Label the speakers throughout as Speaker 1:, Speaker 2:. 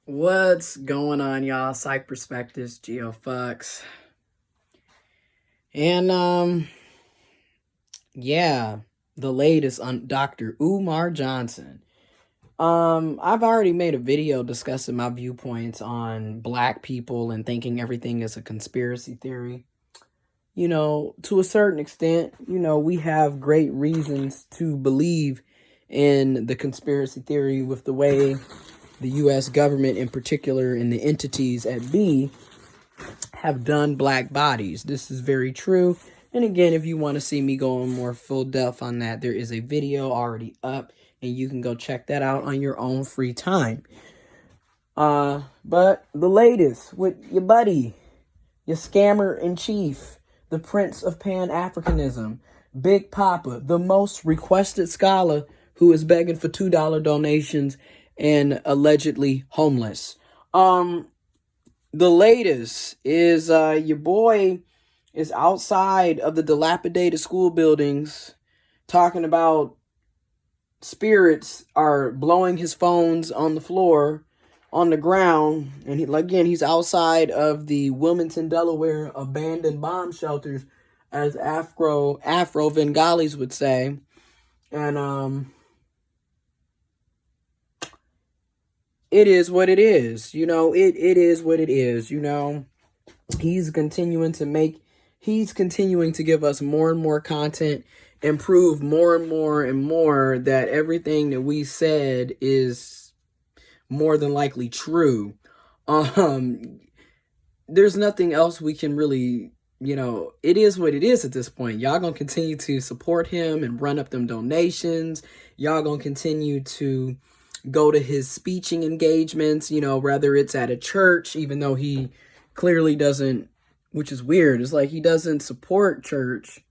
Speaker 1: What's going on, y'all? Psych Perspectives, GeoFucks. And, yeah, the latest on Dr. Umar Johnson. I've already made a video discussing my viewpoints on black people and thinking everything is a conspiracy theory. You know, to a certain extent, we have great reasons to believe in the conspiracy theory with the way the U.S. government in particular and the entities at B have done black bodies. This is very true. And again, if you want to see me go in more full depth on that, there is a video already up and you can go check that out on your own free time. But the latest with your buddy, your scammer in chief, the Prince of Pan Africanism, Big Papa, the most requested scholar who is begging for $2 donations and allegedly homeless. The latest is your boy is outside of the dilapidated school buildings talking about spirits are blowing his phones on the floor, on the ground, and he's outside of the Wilmington, Delaware abandoned bomb shelters, as Afro Bengalis would say, and it is what it is. It is what it is. He's continuing to give us more and more content and prove more and more and more that everything that we said is more than likely true. There's nothing else we can really, it is what it is at this point. Y'all gonna continue to support him and run up them donations. Y'all gonna continue to go to his speeching engagements, whether it's at a church, even though he clearly doesn't, which is weird. It's like he doesn't support church,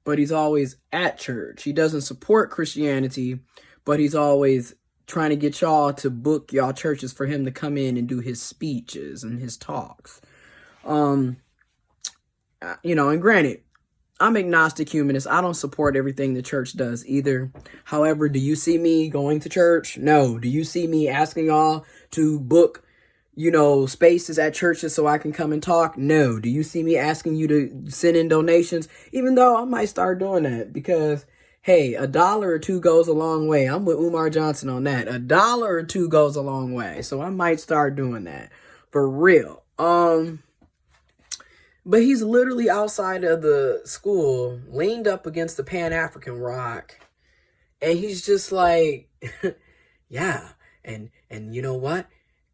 Speaker 1: but he's always at church. He doesn't support Christianity, but he's always trying to get y'all to book y'all churches for him to come in and do his speeches and his talks. And granted, I'm agnostic humanist. I don't support everything the church does either. However, do you see me going to church? No. Do you see me asking y'all to book, spaces at churches so I can come and talk? No. Do you see me asking you to send in donations? Even though I might start doing that because, hey, $1 or $2 goes a long way. I'm with Umar Johnson on that. $1 or $2 goes a long way. So I might start doing that for real. But he's literally outside of the school, leaned up against the Pan-African rock. And he's just like, yeah. And you know what?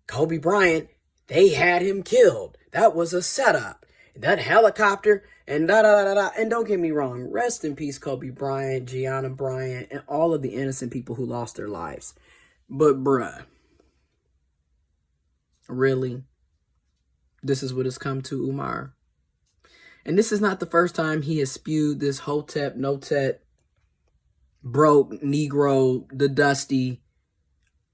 Speaker 1: Kobe Bryant, they had him killed. That was a setup. That helicopter and da-da-da-da-da. And don't get me wrong. Rest in peace, Kobe Bryant, Gianna Bryant, and all of the innocent people who lost their lives. But bruh. Really? This is what it's come to, Umar? And this is not the first time he has spewed this Hotep, Notet, broke, Negro, the Dusty.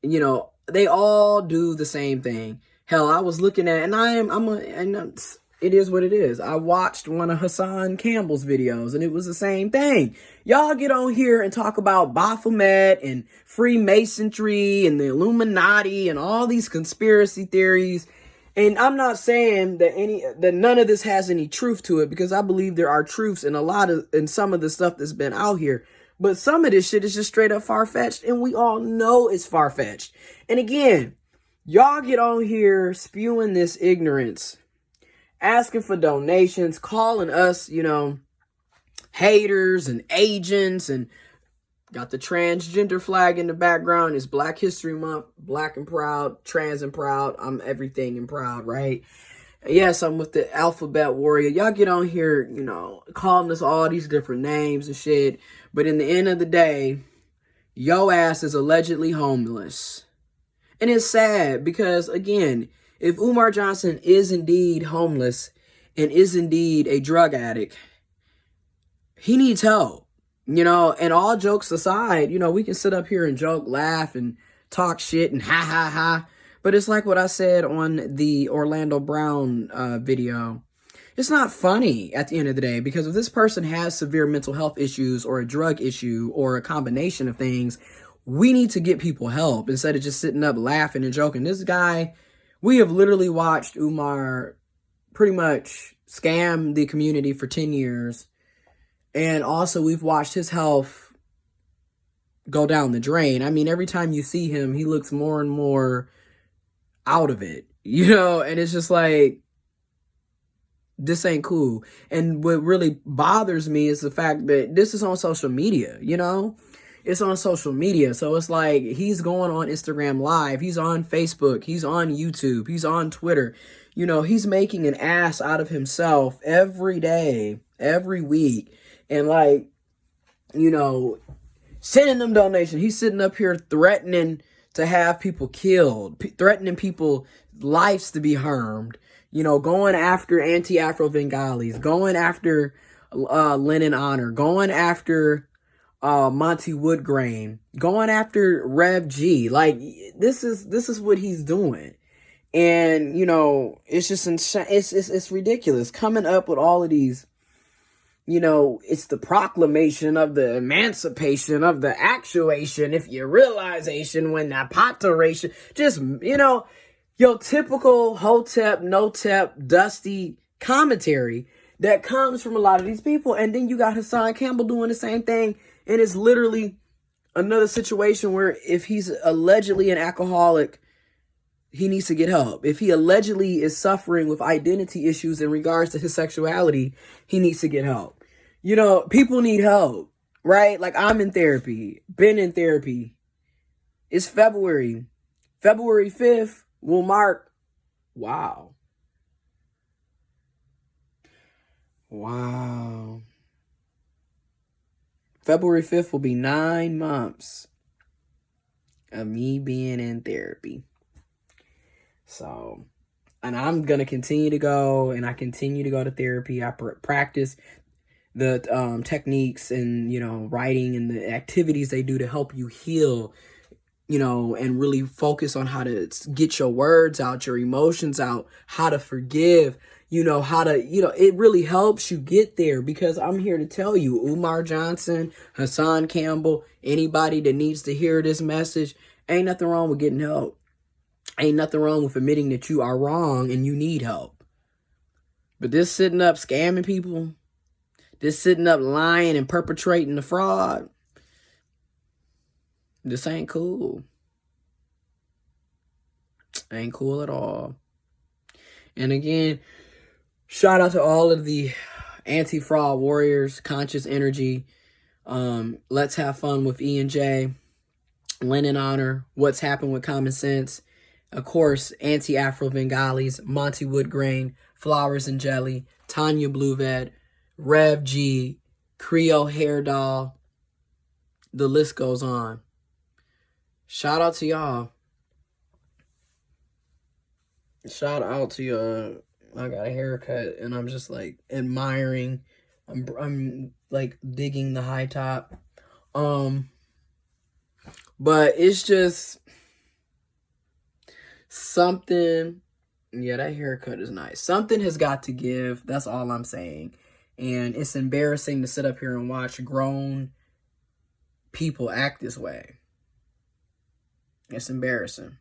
Speaker 1: They all do the same thing. Hell, I was looking at, and it is what it is. I watched one of Hassan Campbell's videos, and it was the same thing. Y'all get on here and talk about Baphomet and Freemasonry and the Illuminati and all these conspiracy theories. And I'm not saying that none of this has any truth to it, because I believe there are truths in some of the stuff that's been out here. But some of this shit is just straight up far-fetched, and we all know it's far-fetched. And again, y'all get on here spewing this ignorance, asking for donations, calling us, haters and agents, and got the transgender flag in the background. It's Black History Month, black and proud, trans and proud. I'm everything and proud, right? Yes, I'm with the Alphabet Warrior. Y'all get on here, calling us all these different names and shit. But in the end of the day, yo ass is allegedly homeless. And it's sad because, again, if Umar Johnson is indeed homeless and is indeed a drug addict, he needs help. And all jokes aside, we can sit up here and joke, laugh, and talk shit and ha ha ha. But it's like what I said on the Orlando Brown video. It's not funny at the end of the day, because if this person has severe mental health issues or a drug issue or a combination of things, we need to get people help instead of just sitting up laughing and joking. This guy, we have literally watched Umar pretty much scam the community for 10 years. And also we've watched his health go down the drain. I mean, every time you see him, he looks more and more out of it, and it's just like, this ain't cool. And what really bothers me is the fact that this is on social media, it's on social media. So it's like, he's going on Instagram Live, he's on Facebook, he's on YouTube, he's on Twitter, he's making an ass out of himself every day, every week. And like, sending them donations. He's sitting up here threatening to have people killed, threatening people's lives to be harmed, going after anti-Afro Bengalis, going after Lennon Honor, going after Monty Woodgrain, going after Rev G. Like, this is what he's doing. And, it's just insane. It's ridiculous coming up with all of these. It's the proclamation of the emancipation of the actuation, if you realization, when the population, just, your typical hotep, no-tep, dusty commentary that comes from a lot of these people. And then you got Hassan Campbell doing the same thing. And it's literally another situation where if he's allegedly an alcoholic, he needs to get help. If he allegedly is suffering with identity issues in regards to his sexuality, he needs to get help. People need help, right? Like, I'm in therapy, been in therapy. It's February. February 5th will mark, wow. February 5th will be 9 months of me being in therapy. So, and I'm going to continue to go, and I continue to go to therapy. I practice the techniques and, writing and the activities they do to help you heal, and really focus on how to get your words out, your emotions out, how to forgive, how to, it really helps you get there, because I'm here to tell you, Umar Johnson, Hassan Campbell, anybody that needs to hear this message, ain't nothing wrong with getting help. Ain't nothing wrong with admitting that you are wrong and you need help. But this sitting up scamming people, this sitting up lying and perpetrating the fraud, this ain't cool. Ain't cool at all. And again, shout out to all of the anti-fraud warriors, conscious energy. Let's have fun with E&J, Lennon Honor, What's Happened with Common Sense. Of course, anti-Afro Bengalis, Monty Woodgrain, Flowers and Jelly, Tanya Blueved, Rev G, Creole Hair Doll. The list goes on. Shout out to y'all. Shout out to y'all. I got a haircut and I'm just like admiring. I'm like digging the high top. But it's just something. Yeah, that haircut is nice. Something has got to give. That's all I'm saying. And it's embarrassing to sit up here and watch grown people act this way. It's embarrassing.